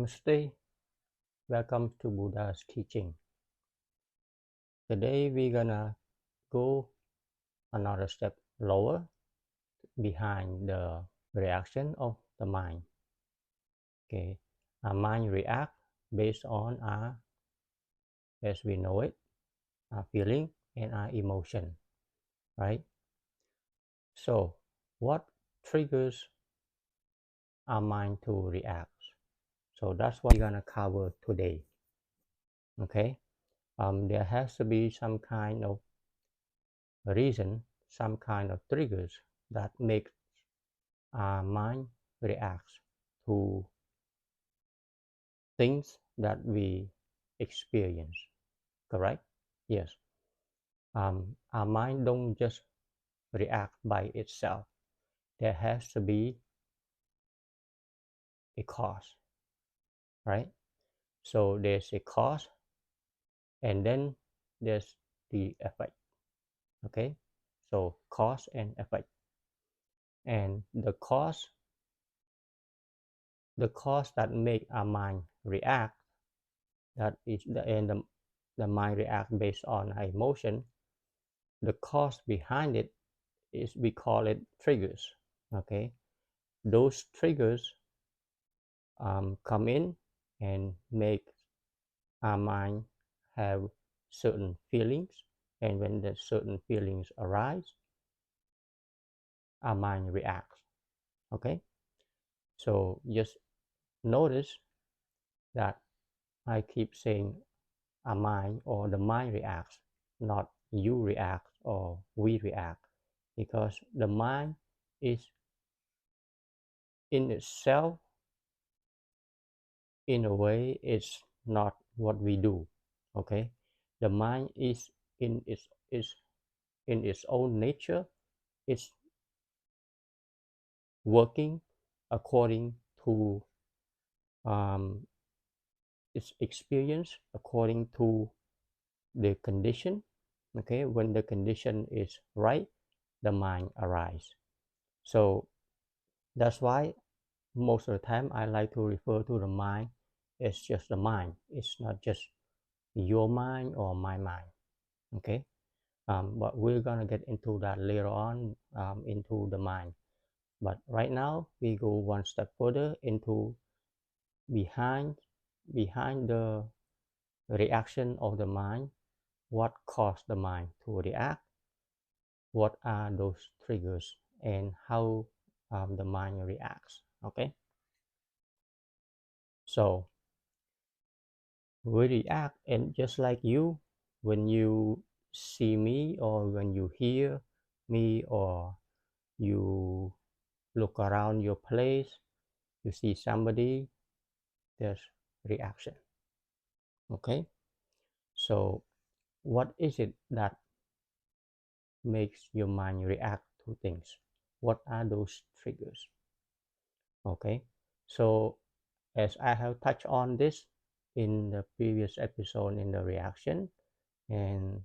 Namaste. Welcome to Buddha's teaching. Today we're gonna go another step lower behind the reaction of the mind. Okay, our mind react based on our, as we know it, our feeling and our emotion, right? So, what triggers our mind to react? So that's what we're gonna cover today. Okay, there has to be some kind of reason, some kind of triggers that make our mind reacts to things that we experience. Correct? Yes. Our mind don't just react by itself. There has to be a cause, right? So there's a cause, and then there's the effect. Okay. So cause and effect, and the cause that make our mind react, that is the mind react based on our emotion. The cause behind it is, we call it triggers. Okay, those triggers come in and make our mind have certain feelings, and when the certain feelings arise, our mind reacts. Okay, so just notice that I keep saying our mind, or the mind reacts, not you react or we react, because the mind is in itself, in a way, it's not what we do. Okay, the mind is in its own nature, it's working according to its experience, according to the condition. Okay, when the condition is right, the mind arises. So that's why most of the time I like to refer to the mind as just the mind. It's not just your mind or my mind. Okay, but we're gonna get into that later on, into the mind. But right now we go one step further into behind the reaction of the mind. What caused the mind to react? What are those triggers, and how the mind reacts? Okay, so we react, and just like you, when you see me, or when you hear me, or you look around your place, you see somebody, there's reaction. Okay, so what is it that makes your mind react to things? What are those triggers? Okay, so as I have touched on this in the previous episode in the reaction, and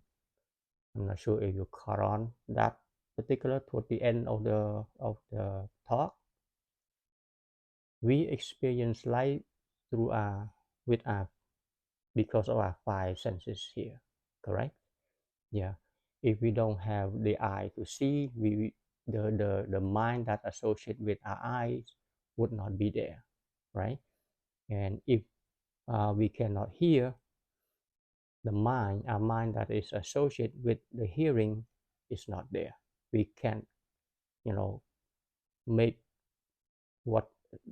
I'm not sure if you caught on that particular toward the end of the talk. We experience life through our with our because of our five senses here. Correct? Yeah. If we don't have the eye to see, the mind that associate with our eyes would not be there, right? And if we cannot hear, our mind that is associated with the hearing is not there. We can't, you know, make what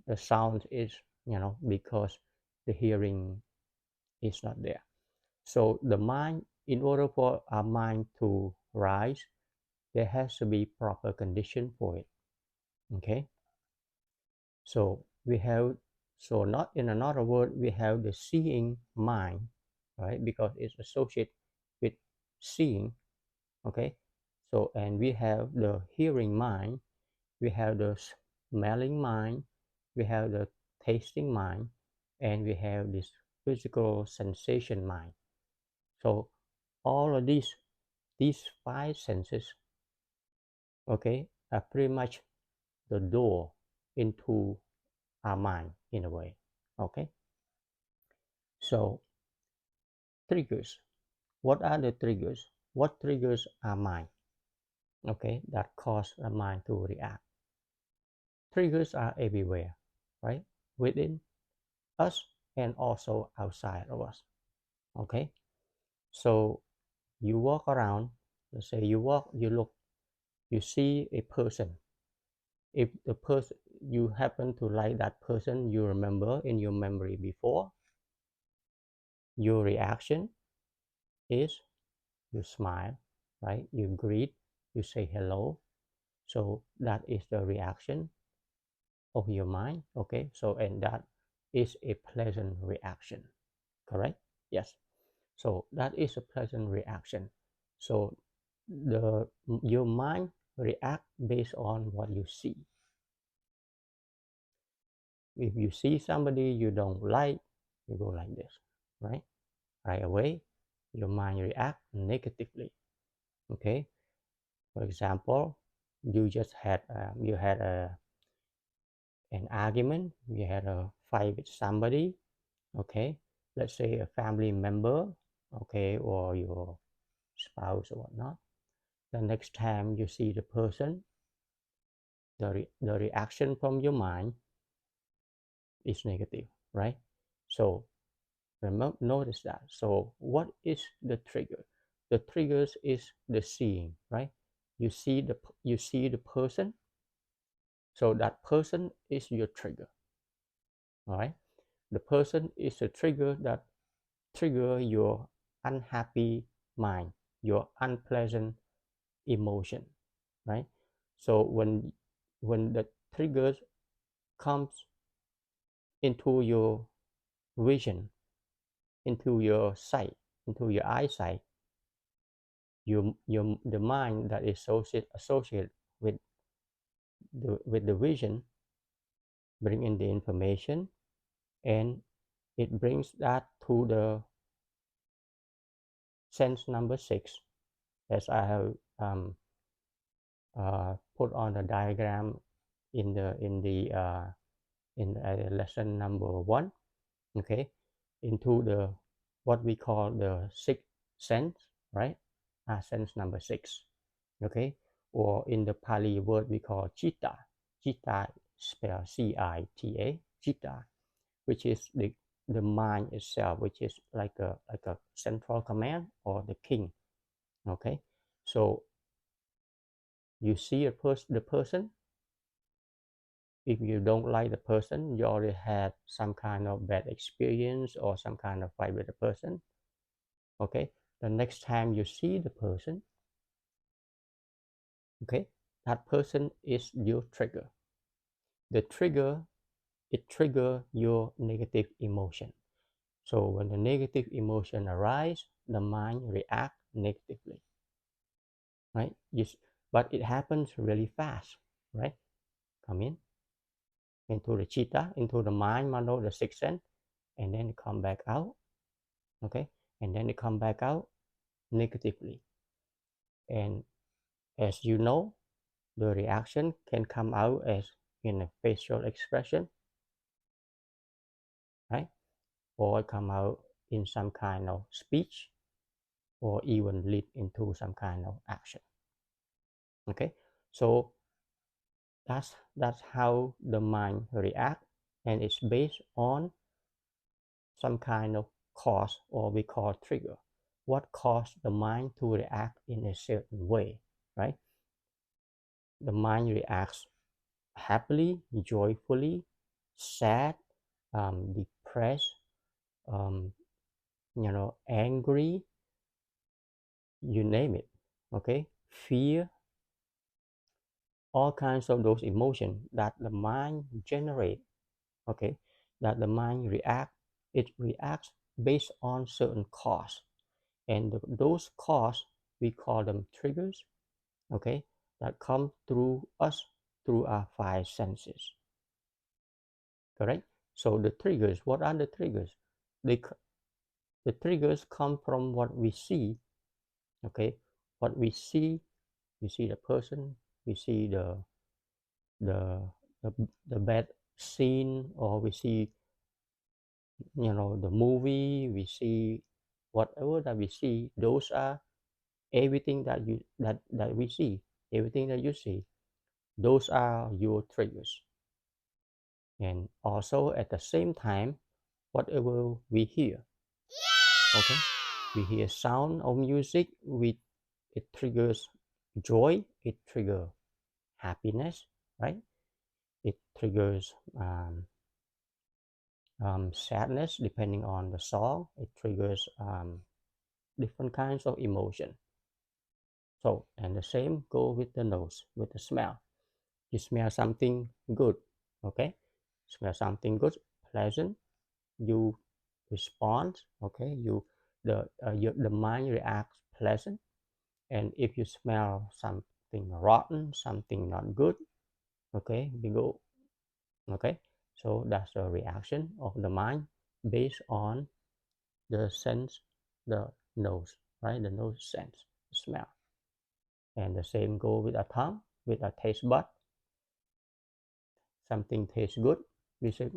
the sound is, because the hearing is not there. So the mind, in order for our mind to rise, there has to be proper condition for it. Okay, so we have, so not in another word, we have the seeing mind, right? Because it's associated with seeing. Okay, so, and we have the hearing mind, we have the smelling mind, we have the tasting mind, and we have this physical sensation mind. So all of these five senses, okay, are pretty much the door into our mind, in a way. Okay, So triggers, what are the triggers? What triggers are mine, okay, that cause the mind to react? Triggers are everywhere, right? Within us and also outside of us, okay? So you walk around, let's say you walk, you look, you see a person. If the person, you happen to like that person, you remember in your memory before, your reaction is you smile, right? You greet, you say hello. So that is the reaction of your mind, okay? So, and that is a pleasant reaction, correct? Yes. So that is a pleasant reaction. So the your mind react based on what you see. If you see somebody you don't like, you go like this, right? Right away, your mind react negatively. Okay. For example, you had an argument, you had a fight with somebody. Okay. Let's say a family member, okay, or your spouse or whatnot. The next time you see the person, the reaction from your mind is negative, right? So remember, notice that. So what is the trigger? The triggers is the seeing, right? You see the person, so that person is your trigger, all right? The person is a trigger that trigger your unhappy mind, your unpleasant emotion, right? So when the triggers comes into your vision, into your sight, into your eyesight, the mind that is associated with the vision bring in the information, and it brings that to the sense number 6, as I have put on the diagram in lesson number 1, okay, into the what we call the sixth sense, right? Sense number 6, okay, or in the Pali word we call citta. Citta spelled Cita, citta, which is the mind itself, which is like a central command or the king, okay. So you see the person. If you don't like the person, you already had some kind of bad experience or some kind of fight with the person, okay. The next time you see the person, okay, that person is your trigger. The trigger, it trigger your negative emotion. So when the negative emotion arise, the mind react negatively, right? Yes, but it happens really fast, right? Come in into the chitta, into the mind, mano, the sixth sense, and then come back out, okay? And then it come back out negatively. And as you know, the reaction can come out as in a facial expression, right? Or come out in some kind of speech, or even lead into some kind of action, okay. So that's how the mind react, and it's based on some kind of cause, or we call trigger. What caused the mind to react in a certain way, right? The mind reacts happily, joyfully, sad, depressed, um, angry, you name it, okay? Fear, all kinds of those emotions that the mind generate, okay, that the mind react. It reacts based on certain cause, and those cause we call them triggers, okay, that come through us through our 5 senses, correct. So the triggers, what are the triggers? they the triggers come from what we see, okay. What we see, we see the person, we see the the bad scene, or we see the movie we see, whatever that we see, those are everything that we see, everything that you see, those are your triggers. And also at the same time, whatever we hear, okay, we hear sound of music, it triggers joy, it triggers happiness, right? It triggers sadness depending on the song. It triggers different kinds of emotion. So, and the same go with the nose, with the smell. You smell something good, okay? Smell something good, pleasant, you respond, okay? The mind reacts pleasant. And if you smell something rotten, something not good, okay, we go, okay? So that's a reaction of the mind based on the sense, the nose, right? The nose sense, the smell. And the same go with a tongue, with a taste bud. Something tastes good, we say,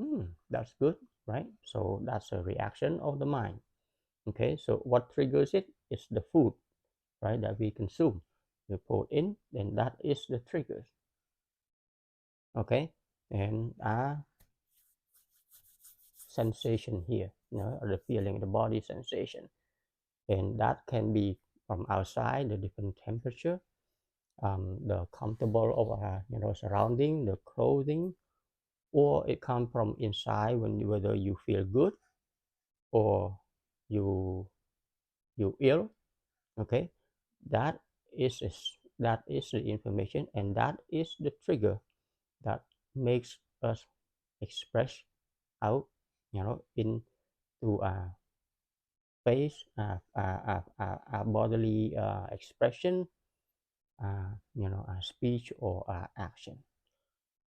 that's good, right? So that's a reaction of the mind. Okay, so what triggers it is the food, right, that we consume. We put in, then that is the triggers. Okay, and sensation here, the feeling, the body sensation, and that can be from outside, the different temperature, the comfortable of surrounding, the clothing, or it comes from inside whether you feel good or you you ill. Okay, that that is the information, and that is the trigger that makes us express out, into a face, a bodily expression, a speech or action.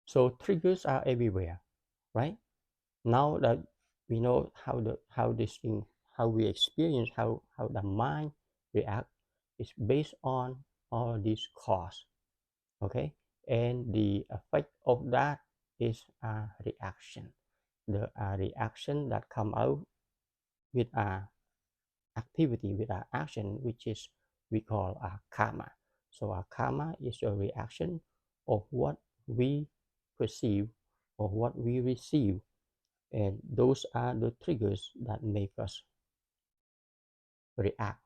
So triggers are everywhere, right? Now that we know how this thing, how we experience, how the mind react, is based on all these cause, okay? And the effect of that is a reaction, the reaction that come out with a activity, with an action, which is we call a karma. So a karma is a reaction of what we perceive or what we receive, and those are the triggers that make us react.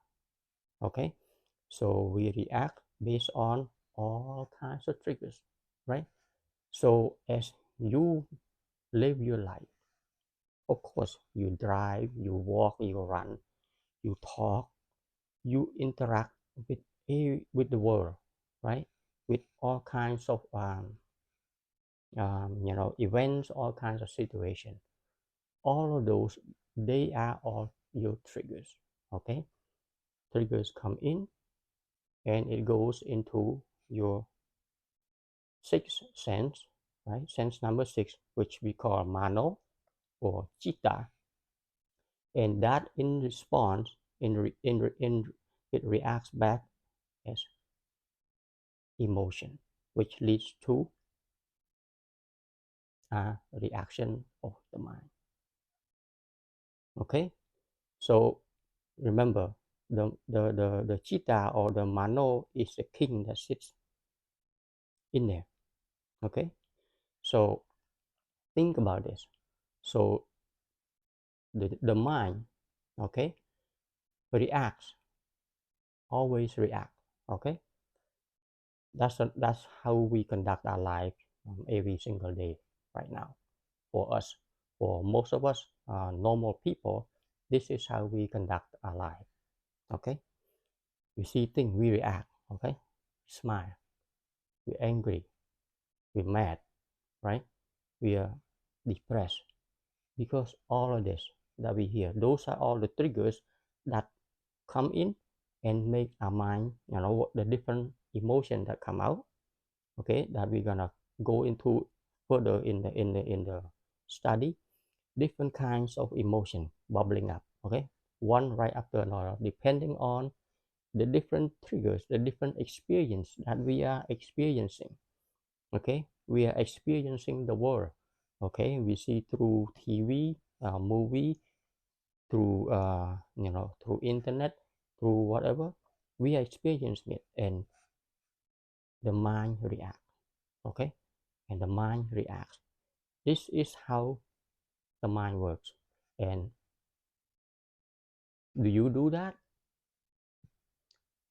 Okay, so we react based on all kinds of triggers, right? So as you live your life, of course, you drive, you walk, you run, you talk, you interact with with the world, right? With all kinds of events, all kinds of situations. All of those, they are all your triggers. Okay, triggers come in, and it goes into your sixth sense, right? Sense number six, which we call mano or chitta, and that in response, it reacts back as emotion, which leads to a reaction of the mind. Okay, so remember, the chitta or the mano is the king that sits in there. Okay, so think about this. So the mind, okay, reacts, always react. Okay, that's how we conduct our life every single day right now. For us, for most of us, normal people, this is how we conduct our life. Okay, we see things, we react. Okay, smile, we're angry, we're mad, right? We are depressed, because all of this that we hear, those are all the triggers that come in and make our mind, the different emotion that come out. Okay, that we're gonna go into further in the study. Different kinds of emotion bubbling up, okay, one right after another, depending on the different triggers, the different experience that we are experiencing. Okay, we are experiencing the world. Okay, we see through TV, movie, through through internet, through whatever, we are experiencing it, and the mind reacts. Okay, and the mind reacts. This is how the mind works. And do you do that?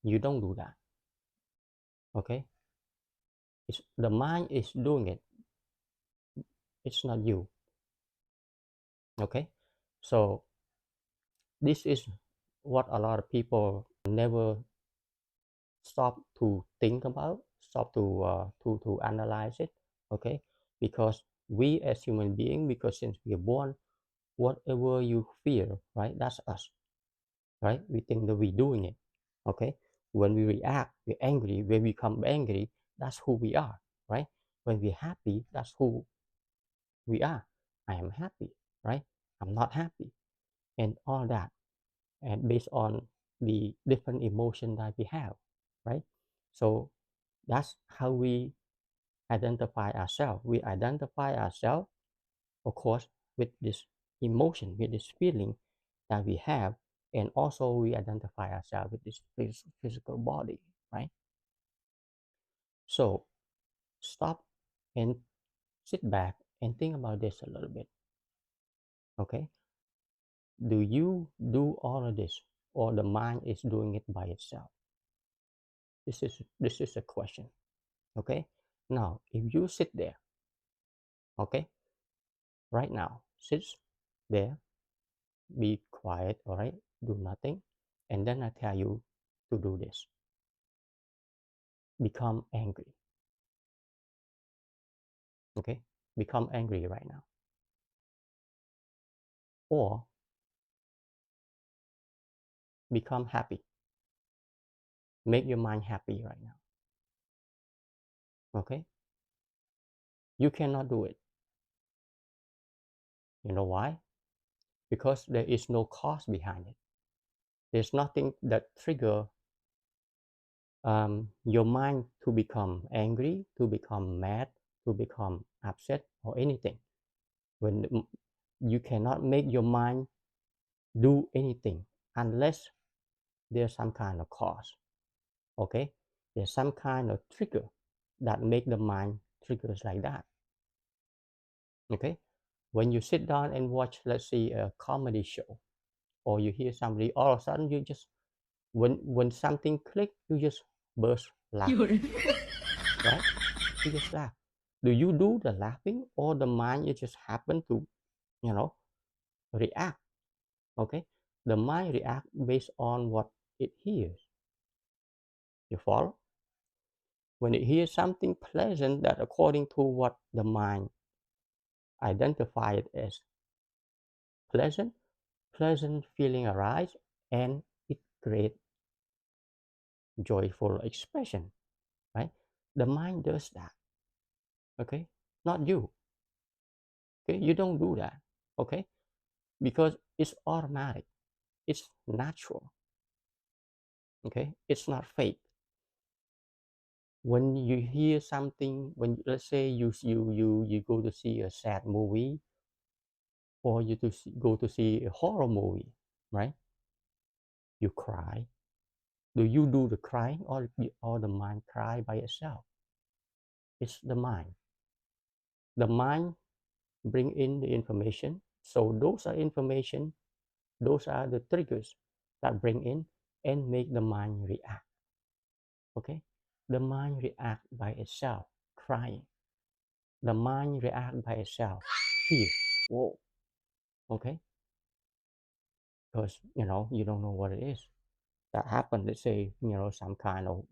You don't do that. Okay, the mind is doing it. It's not you. Okay, so this is what a lot of people never stop to think about, stop to analyze it. Okay, because we as human beings, because since we are born, whatever you fear, right, that's us, right? We think that we're doing it. Okay, when we react, we're angry. When we become angry, that's who we are, right? When we're happy, that's who we are. I am happy, right? I'm not happy, and all that, and based on the different emotion that we have, right? So that's how we identify ourselves. We identify ourselves, of course, with this emotion, with this feeling that we have, and also we identify ourselves with this physical body, right? So stop and sit back and think about this a little bit. Okay, do you do all of this, or the mind is doing it by itself? This is a question. Okay, now if you sit there, okay, right now, sit there, be quiet, all right, do nothing, and then I tell you to do this. Become angry. Okay, become angry right now, or become happy. Make your mind happy right now. Okay, you cannot do it. You know why? Because there is no cause behind it. There's nothing that trigger your mind to become angry, to become mad, to become upset, or anything. When you cannot make your mind do anything unless there's some kind of cause. Okay, there's some kind of trigger that make the mind triggers like that. Okay, when you sit down and watch, let's say, a comedy show, or you hear somebody, all of a sudden you just, when something click, you just burst laughing, right? You just laugh. Do you do the laughing, or the mind you just happen to, you know, react? Okay, the mind react based on what it hears. You follow? When it hears something pleasant, that according to what the mind identified as pleasant, pleasant feeling arise, and it create joyful expression, right? The mind does that. Okay, not you. Okay, you don't do that. Okay, because it's automatic, it's natural. Okay, it's not fake. When you hear something, when, let's say, you go to see a sad movie, or go to see a horror movie, right? You cry. Do you do the crying, or the mind cry by itself? It's the mind. The mind bring in the information. So those are information, those are the triggers that bring in and make the mind react. Okay? The mind react by itself, crying. The mind react by itself, fear. Whoa. Okay? Because you don't know what it is. That happened, let's say, some kind of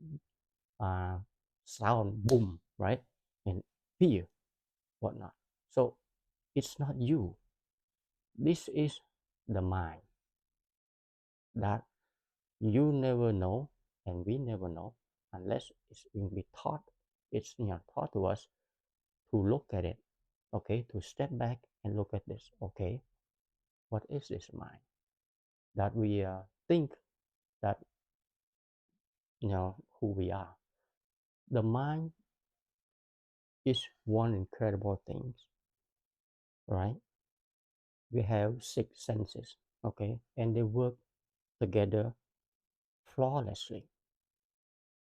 uh, sound, boom, right? And fear, whatnot. So it's not you. This is the mind that you never know, and we never know unless it's being taught. It's taught to us to look at it. Okay, to step back and look at this. Okay, what is this mind that we think that who we are? The mind is one incredible thing, right? we have six senses, okay, and they work together flawlessly,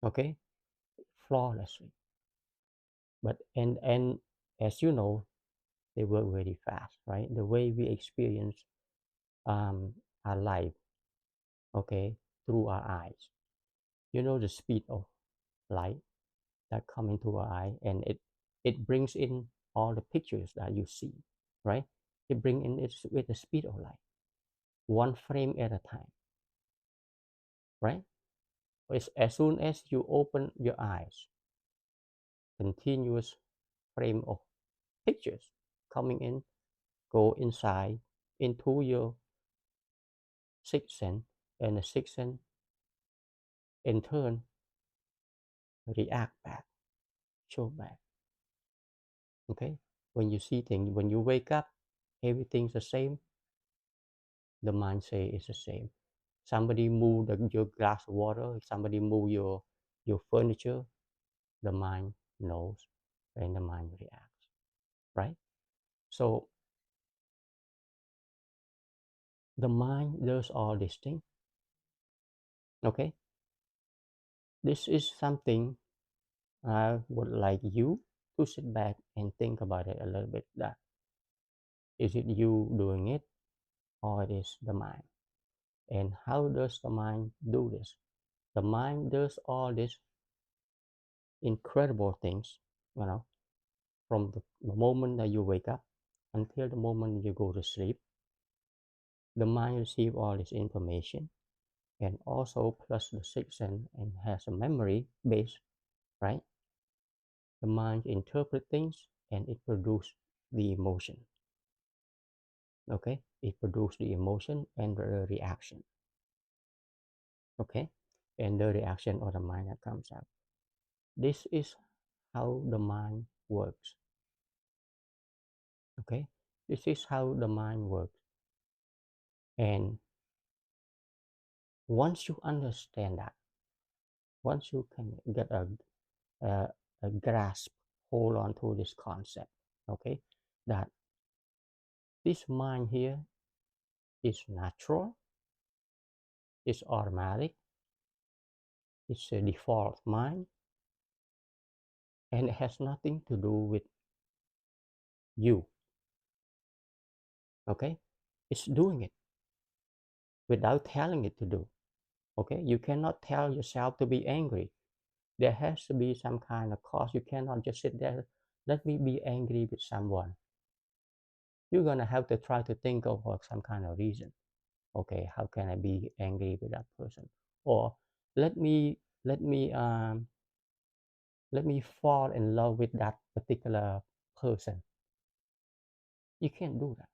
okay, flawlessly. But and as you know, they work very fast, right? The way we experience um, our life, okay, through our eyes. You know the speed of light that come into our eye, and it brings in all the pictures that you see, right? It brings in it with the speed of light, one frame at a time, right? As soon as you open your eyes, continuous frame of pictures coming in, go inside into your sixth sense, and the sixth sense in turn react back, show back. Okay, when you see things, when you wake up, everything's the same. The mind say it's the same. Somebody move your glass of water, somebody move your furniture, the mind knows, and the mind reacts, right? So the mind does all these things. Okay, this is something I would like you to sit back and think about it a little bit. That is it you doing it, or it is the mind? And how does the mind do this? The mind does all these incredible things, you know, from the moment that you wake up until the moment you go to sleep. The mind receives all this information, and also plus the sixth sense and has a memory base, right? The mind interprets things and it produces the emotion. Okay, it produces the emotion and the reaction. Okay, and the reaction of the mind that comes out. This is how the mind works. Okay, this is how the mind works. And once you understand that, once you can get a, a grasp, hold on to this concept, okay, that this mind here is natural, it's automatic, it's a default mind, and it has nothing to do with you, okay? It's doing it without telling it to do, okay? You cannot tell yourself to be angry. There has to be some kind of cause. You cannot just sit there, let me be angry with someone. You're gonna have to try to think of some kind of reason. Okay, how can I be angry with that person? Or let me let me um let me fall in love with that particular person. You can't do that,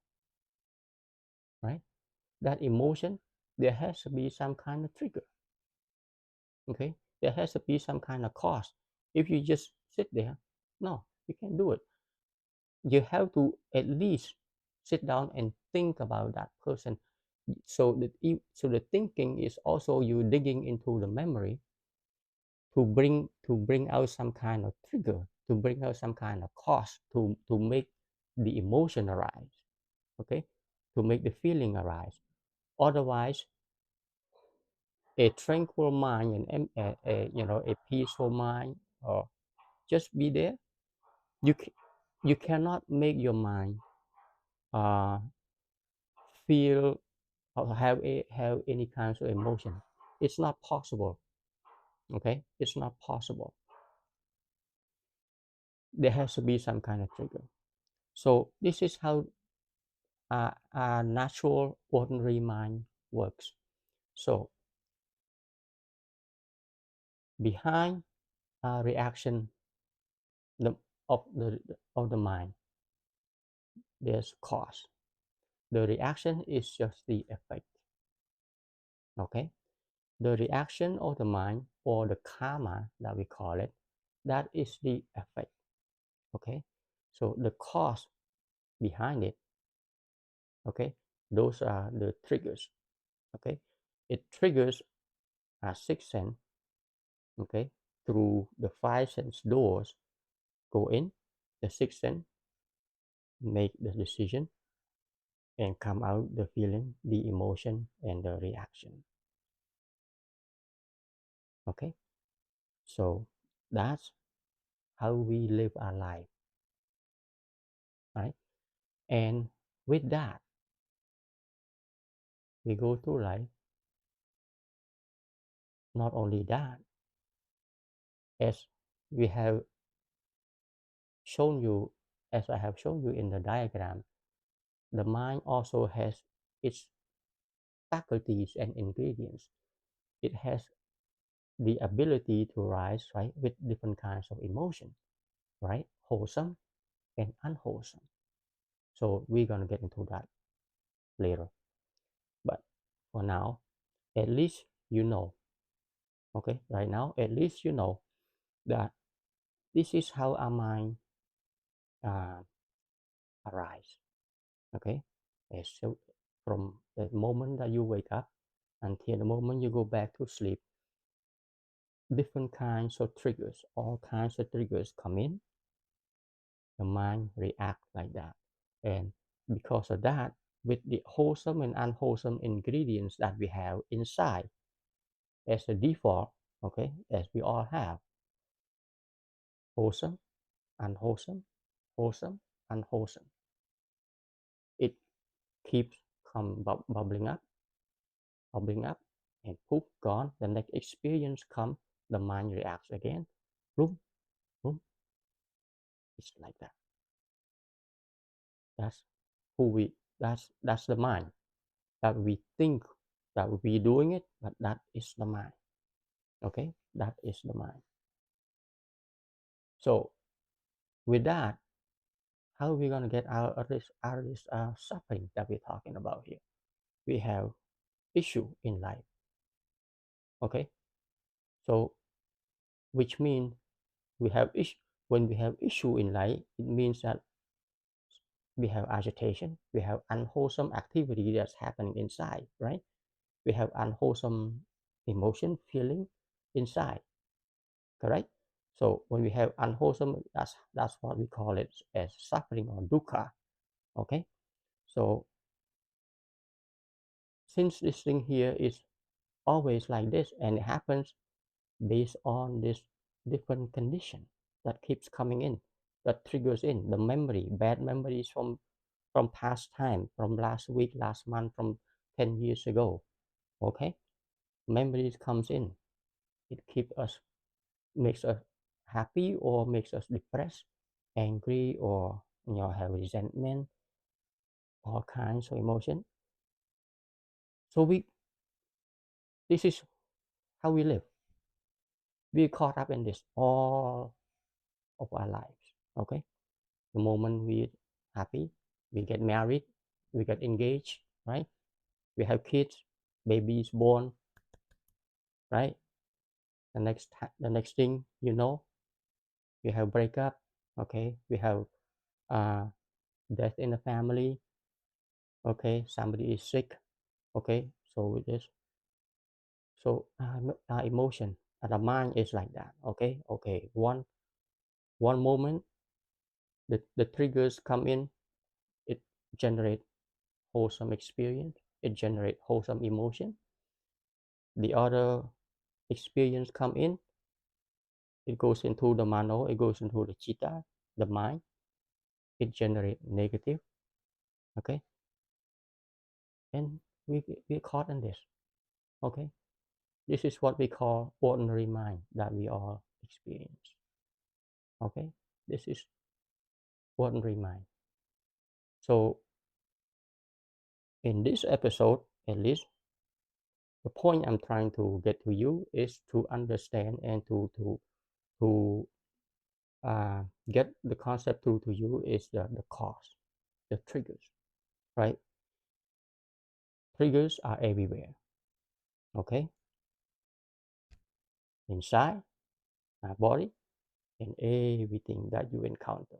right? That emotion, there has to be some kind of trigger. Okay, there has to be some kind of cause. If you just sit there, no, you can't do it. You have to at least sit down and think about that person. So the thinking is also you digging into the memory to bring out some kind of trigger, to bring out some kind of cause to make the emotion arise, okay, to make the feeling arise. Otherwise, a tranquil mind and a peaceful mind, or just be there. You cannot make your mind uh, feel or have any kinds of emotion. It's not possible. Okay, it's not possible. There has to be some kind of trigger. So this is how a natural ordinary mind works. So behind a reaction the, of the mind, there's cause. The reaction is just the effect. Okay, the reaction of the mind, or the karma that we call it, that is the effect. Okay, so the cause behind it, okay, those are the triggers. Okay, it triggers our sixth sense, okay, through the five sense doors, go in the sixth sense, make the decision, and come out the feeling, the emotion, and the reaction. Okay, so that's how we live our life, right? And with that, we go through life. Not only that, as we have shown you, as I have shown you in the diagram, the mind also has its faculties and ingredients. It has the ability to rise, right, with different kinds of emotion, right? Wholesome and unwholesome. So we're gonna get into that later. But for now, at least you know, okay, right now, at least you know that this is how our mind uh, arise, okay? So from the moment that you wake up until the moment you go back to sleep, different kinds of triggers, all kinds of triggers come in, the mind react like that. And because of that, with the wholesome and unwholesome ingredients that we have inside as a default, okay, as we all have, wholesome, unwholesome, wholesome, unwholesome. It keeps bubbling up, and poof, gone. The next experience come, the mind reacts again. Boom, boom. It's like that. That's who we. That's the mind that we think that we doing it, but that is the mind. Okay, that is the mind. So with that, how are we gonna get out of this suffering that we're talking about here? We have issue in life. Okay, so which means we have issue. When we have issue in life, it means that we have agitation, we have unwholesome activity that's happening inside, right? We have unwholesome emotion, feeling inside, correct? So when we have unwholesome, that's what we call it as suffering or dukkha. Okay, so since this thing here is always like this and it happens based on this different condition that keeps coming in, that triggers in the memory, bad memories from past time, from last week, last month, from 10 years ago. Okay, memories comes in, it keeps us, makes us happy or makes us depressed, angry, or have resentment, all kinds of emotion. So we, this is how we live. We caught up in this all of our lives. Okay, the moment we happy, we get married, we get engaged, right? We have kids, babies born, right? The next thing you know, we have breakup. Okay, we have uh, death in the family. Okay, somebody is sick. Okay, so with this, so our emotion and the mind is like that. Okay, okay, one moment the triggers come in, it generate wholesome experience, it generate wholesome emotion. The other experience come in, it goes into the mano, it goes into the chitta, the mind, it generate negative. Okay, and we caught in this. Okay, this is what we call ordinary mind that we all experience. Okay, this is ordinary mind. So in this episode, at least, the point I'm trying to get to you is to understand and to get the concept through to you is the cause, the triggers, right? Triggers are everywhere. Okay, inside our body and everything that you encounter,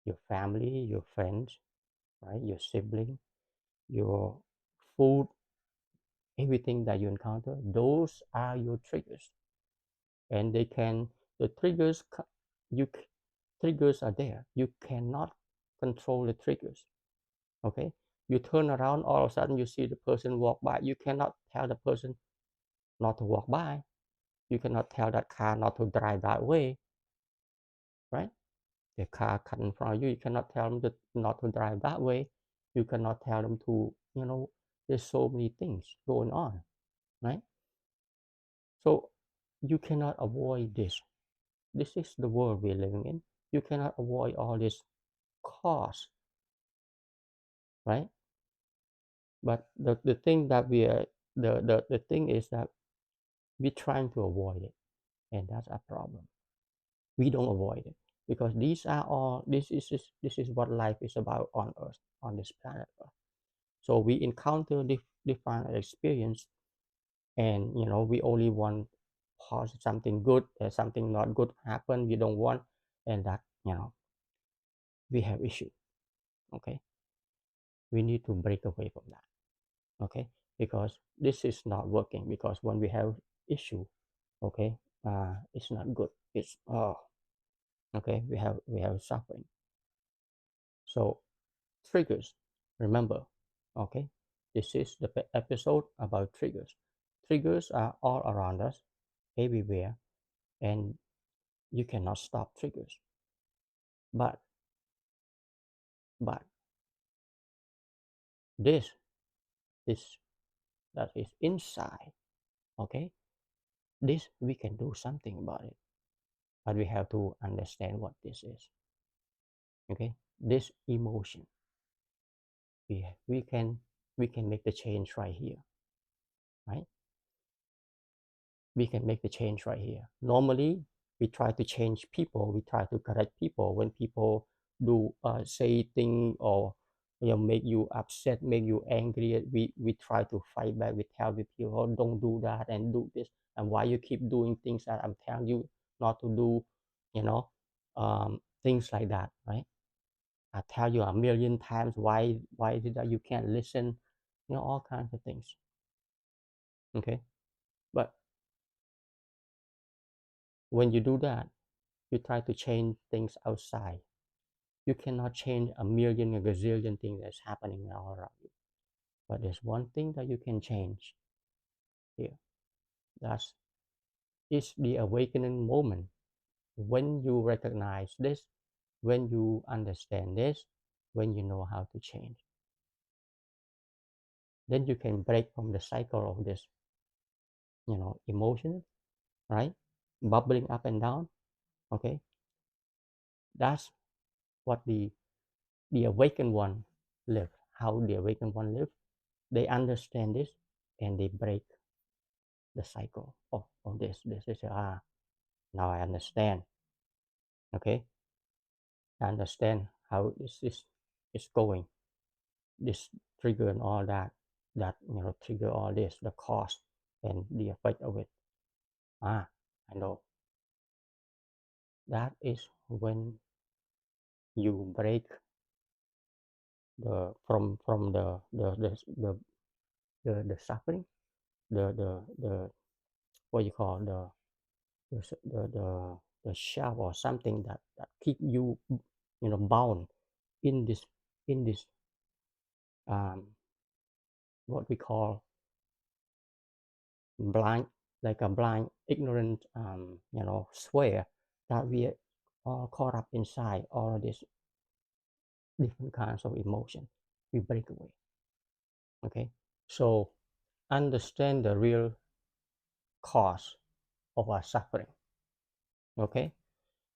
your family, your friends, right? Your sibling, your food, everything that you encounter, those are your triggers, and they can the triggers you triggers are there. You cannot control the triggers. Okay, You turn around, all of a sudden you see the person walk by. You cannot tell the person not to walk by. You cannot tell that car not to drive that way, right? The car cut in front of you. You cannot tell them not to drive that way. You cannot tell them to, there's so many things going on, right? So you cannot avoid this. This is the world we're living in. You cannot avoid all this cause, right? But the thing that we are the thing is that we're trying to avoid it, and that's a problem. We don't avoid it because these are all this is what life is about on Earth, on this planet Earth. So we encounter different experience, and we only want something good. There's something not good happen. We don't want, and that we have issue. Okay, we need to break away from that. Okay, because this is not working. Because when we have issue, okay, it's not good. It's okay. We have suffering. So triggers. Remember, okay, this is the episode about triggers. Triggers are all around us, everywhere, and you cannot stop triggers. But but this this that is inside, okay, this we can do something about it. But we have to understand what this is. Okay, this emotion, we can make the change right here, right? We can make the change right here. Normally, we try to change people. We try to correct people when people do say thing, or make you upset, make you angry. We try to fight back. We tell the people, oh, don't do that and do this, and why you keep doing things that I'm telling you not to do, things like that, right? I tell you a million times, why is it that you can't listen, all kinds of things. Okay, but when you do that, you try to change things outside. You cannot change a million, a gazillion things that's happening all around you. But there's one thing that you can change here. That's is the awakening moment. When you recognize this, when you understand this, when you know how to change, then you can break from the cycle of this, emotion, right? Bubbling up and down. Okay, that's what the awakened one live. How the awakened one live? They understand this and they break the cycle of this is now I understand. Okay, I understand how this is going, this trigger and all that trigger all this, the cause and the effect of it. I know. That is when you break the from the suffering, the what you call the shell or something that keep you bound in this um, what we call blind, like a blind ignorant swear that we are all caught up inside all of these different kinds of emotion. We break away. Okay, so understand the real cause of our suffering. Okay,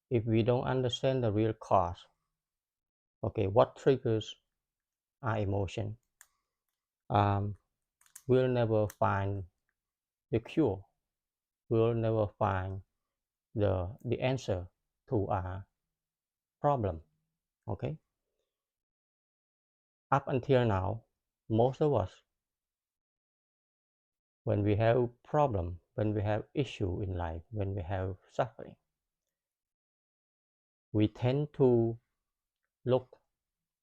if we don't understand the real cause, okay, what triggers our emotion, um, we'll never find the cure. We'll never find the answer to our problem. Okay, up until now, most of us, when we have problem, when we have issue in life, when we have suffering, we tend to look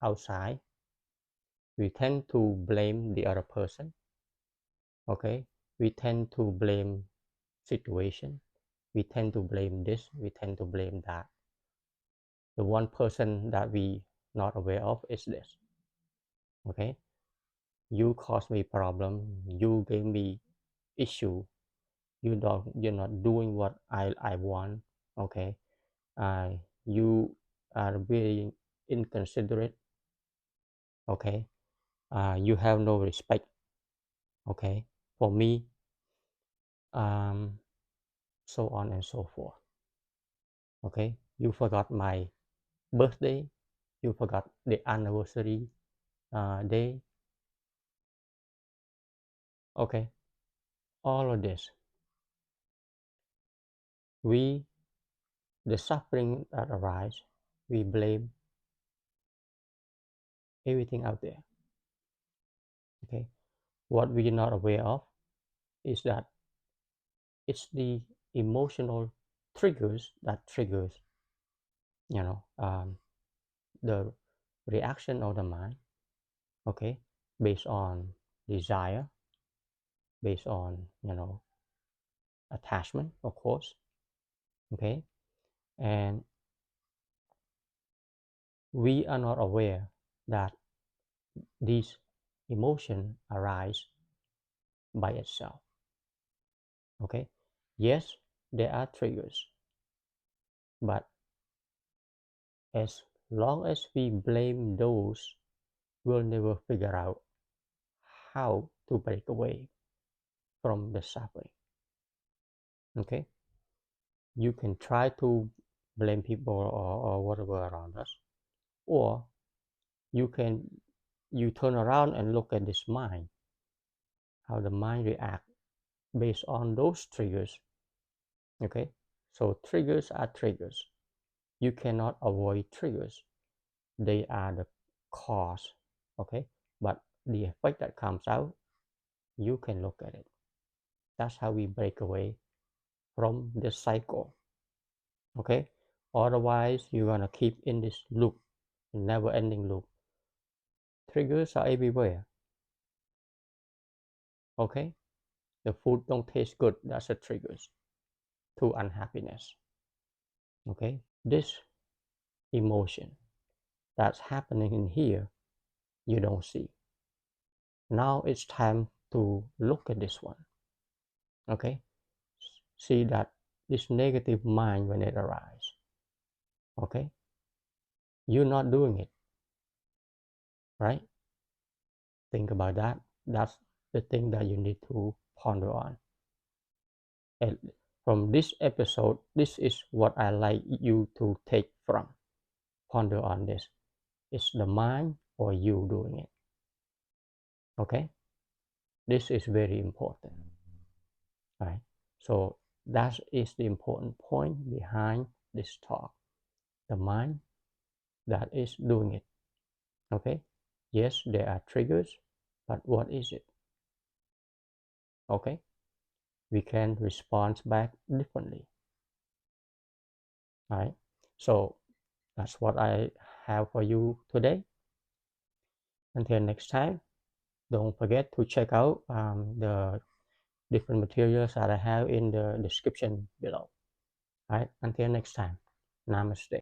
outside. We tend to blame the other person. Okay, we tend to blame situation. We tend to blame this. We tend to blame that. The one person that we not aware of is this. Okay, you caused me problem, you gave me issue, you're not doing what I want. Okay, you are very inconsiderate. Okay, you have no respect. Okay, for me, um, so on and so forth. Okay, you forgot my birthday, you forgot the anniversary day. Okay, all of this, we the suffering that arise, we blame everything out there. Okay, what we're not aware of is that it's the emotional triggers that triggers, you know, the reaction of the mind. Okay, based on desire, based on, attachment, of course. Okay, and we are not aware that these emotions arise by itself. Okay, yes, there are triggers, but as long as we blame those, we'll never figure out how to break away from the suffering. Okay, you can try to blame people or whatever around us, or you can you turn around and look at this mind, how the mind react based on those triggers. Okay, so triggers are triggers. You cannot avoid triggers, they are the cause. Okay, but the effect that comes out, you can look at it. That's how we break away from the cycle. Okay, otherwise you're gonna keep in this loop, never ending loop. Triggers are everywhere. Okay, the food don't taste good, that's a triggers to unhappiness. Okay, this emotion that's happening in here, you don't see. Now it's time to look at this one. Okay, see that this negative mind when it arises. Okay, you're not doing it, right? Think about that. That's the thing that you need to ponder on. And from this episode, this is what I like you to take from. Ponder on this. It's the mind or you doing it. Okay? This is very important. Right? So that is the important point behind this talk. The mind that is doing it. Okay? Yes, there are triggers, but what is it? Okay? We can respond back differently. All right? So that's what I have for you today. Until next time, don't forget to check out the different materials that I have in the description below. All right, until next time, namaste.